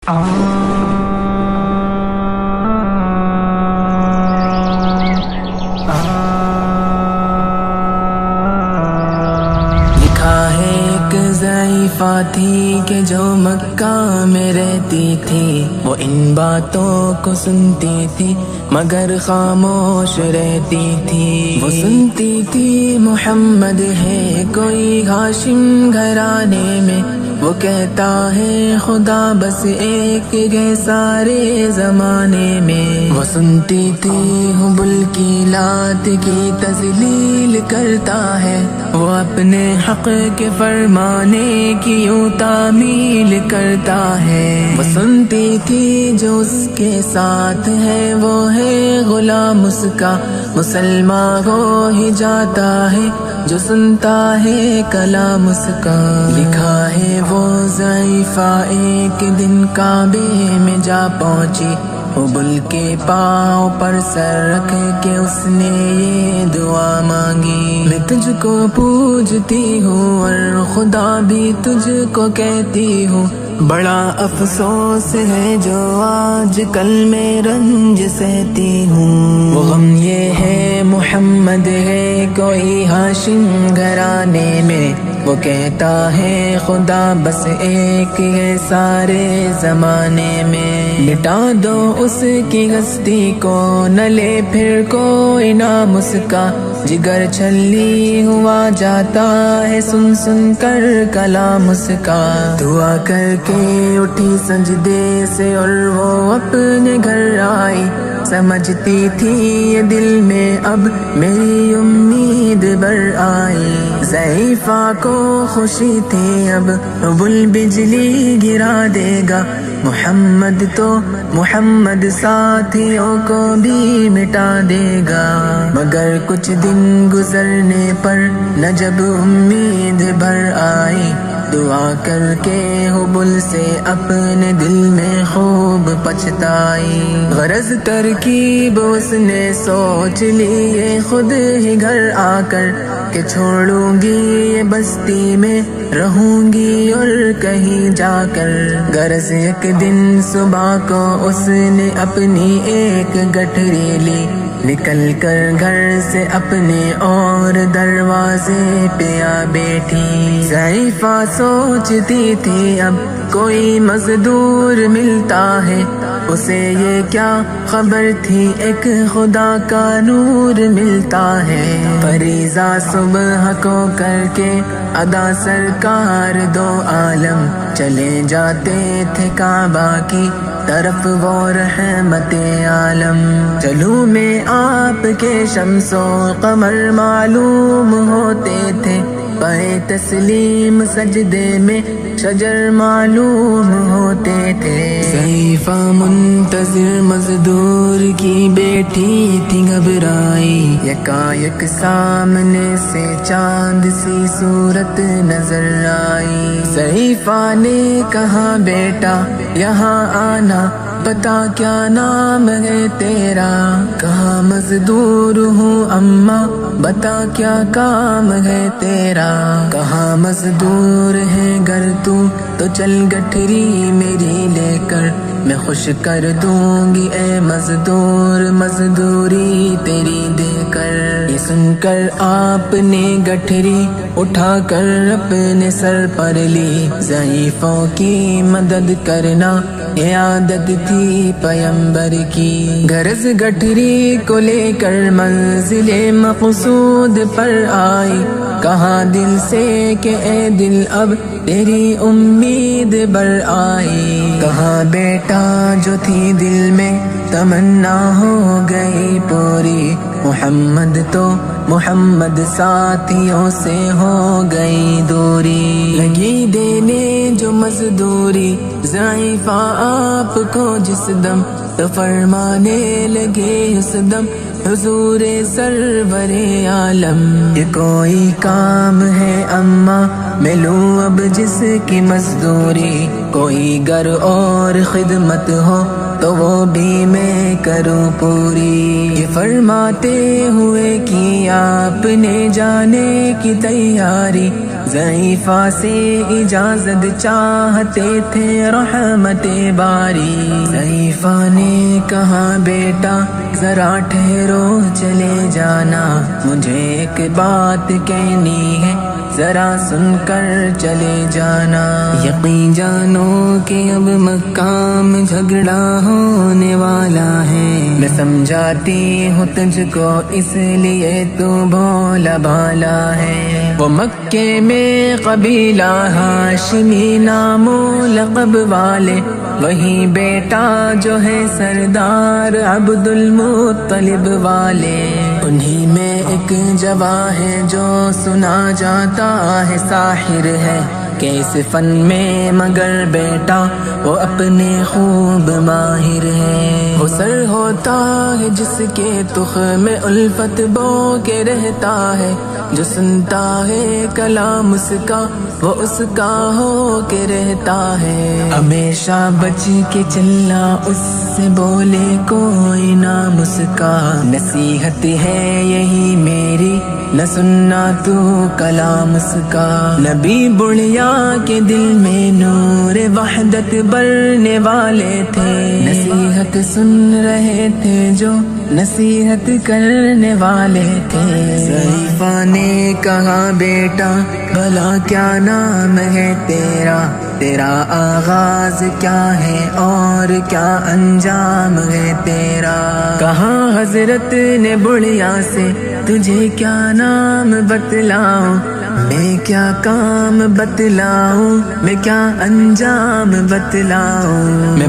لکھا ہے ایک ضعیفہ تھی کہ جو مکہ میں رہتی تھی، وہ ان باتوں کو سنتی تھی مگر خاموش رہتی تھی۔ وہ سنتی تھی محمد ہے کوئی ہاشم گھرانے میں، وہ کہتا ہے خدا بس ایک ہے سارے زمانے میں۔ وہ سنتی تھی حبل کی لات کی تذلیل کرتا ہے، وہ اپنے حق کے فرمانے کی یوں تعمیل کرتا ہے۔ وہ سنتی تھی جو اس کے ساتھ ہے وہ ہے غلام اس کا، مسلمان ہو ہی جاتا ہے جو سنتا ہے کلام اس کا۔ لکھا ہے وہ ضعیفہ ایک دن کعبے میں جا پہنچی، حبل کے پاؤں پر سر رکھ کے اس نے یہ دعا مانگی، میں تجھ کو پوجتی ہوں اور خدا بھی تجھ کو کہتی ہوں، بڑا افسوس ہے جو آج کل میں رنج سہتی ہوں۔ وہ غم یہ ہے محمد ہے کوئی ہاشم گھرانے میں، وہ کہتا ہے خدا بس ایک ہے سارے زمانے میں۔ مٹا دو اس کی ہستی کو نہ لے پھر کوئی نام اس کا، جگر چھلی ہوا جاتا ہے سن سن کر کلام اس کا۔ دعا کر کے اٹھی سجدے سے اور وہ اپنے گھر آئی، سمجھتی تھی یہ دل میں اب میری امید بر آئی۔ ضعیفہ کو خوشی تھی اب حبل بجلی گرا دے گا، محمد تو محمد ساتھیوں کو بھی مٹا دے گا۔ مگر کچھ دن گزرنے پر نہ جب امید بھر آئی، دعا کر کے حبل سے اپنے دل میں خوب پچھتائی۔ غرض ترکیب اس نے سوچ لی یہ خود ہی گھر آ کر کہ چھوڑوں گی یہ بستی میں رہوں گی اور کہیں جا کر۔ غرض ایک دن صبح کو اس نے اپنی ایک گٹھری لی، نکل کر گھر سے اپنے اور دروازے پہ آ بیٹھی۔ ضعیفہ سوچتی تھی اب کوئی مزدور ملتا ہے، اسے یہ کیا خبر تھی ایک خدا کا نور ملتا ہے۔ فریضہ صبح کو کر کے ادا سرکار دو عالم چلے جاتے تھے کعبہ کی طرف وہ رحمت عالم۔ چلوں میں آپ کے شمس و قمر معلوم ہوتے تھے، پائے تسلیم سجدے میں شجر معلوم ہوتے تھے۔ ضعیفہ منتظر مزدور کی بیٹی تھی گھبرائی، یکایک سامنے سے چاند سی صورت نظر آئی۔ ضعیفہ نے کہا بیٹا یہاں آنا، بتا کیا نام ہے تیرا؟ کہا مزدور ہوں اماں، بتا کیا کام ہے تیرا؟ کہا مزدور ہے گر تو چل گٹھری میری لے کر، میں خوش کر دوں گی اے مزدور مزدوری تیری دے کر۔ یہ سن کر آپ نے گٹھری اٹھا کر اپنے سر پر لی، ضعیفوں کی مدد کرنا یہ عادت تھی پیمبر کی۔ غرض گٹھری کو لے کر منزل مقصود پر آئی، کہا دل سے کہ اے دل اب تیری امید بر آئی۔ کہا بیٹا جو تھی دل میں تمنا ہو گئی پوری، محمد تو محمد ساتھیوں سے ہو گئی دوری۔ لگی دینے جو مزدوری ضعیفہ آپ کو جس دم، تو فرمانے لگے اس دم حضور سرور عالم۔ یہ کوئی کام ہے اماں میں لوں اب جس کی مزدوری، کوئی گر اور خدمت ہو تو وہ بھی میں کروں پوری۔ یہ فرماتے ہوئے کی آپ نے جانے کی تیاری، ضعیفہ سے اجازت چاہتے تھے رحمت باری، ضعیفہ نے کہا بیٹا ذرا ٹھہرو چلے جانا، مجھے ایک بات کہنی ہے ذرا سن کر چلے جانا، یقین جانو کہ اب مکہ میں جھگڑا ہونے والا ہے، میں سمجھاتی ہوں تجھ کو اس لیے تو بھولا بھالا ہے، وہ مکے میں قبیلہ ہاشمی نام و لقب والے، وہی بیٹا جو ہے سردار عبد المطلب والے، انہی میں ایک جواں ہے جو سنا جاتا ہے ساحر ہے، کہ اس فن میں مگر بیٹا وہ اپنے خوب ماہر ہے، وہ سر ہوتا ہے جس کے تخم میں الفت بو کے رہتا ہے، جو سنتا ہے کلام اس کا وہ اس کا ہو کے رہتا ہے، ہمیشہ بچ کے چلنا اس سے بولے کوئی نام اس کا، نصیحت ہے یہی میری نہ سننا تو کلام اس کا، نبی بڑھیا کے دل میں نور وحدت بھرنے والے تھے، نصیحت سن رہے تھے جو نصیحت کرنے والے تھے، ضعیفہ نے کہا بیٹا بھلا کیا نام ہے تیرا، تیرا آغاز کیا ہے اور کیا انجام ہے تیرا، کہا حضرت نے بڑھیا سے تجھے کیا نام بتلاؤں، میں کیا کام بتلاؤں، میں کیا انجام بتلاؤں، میں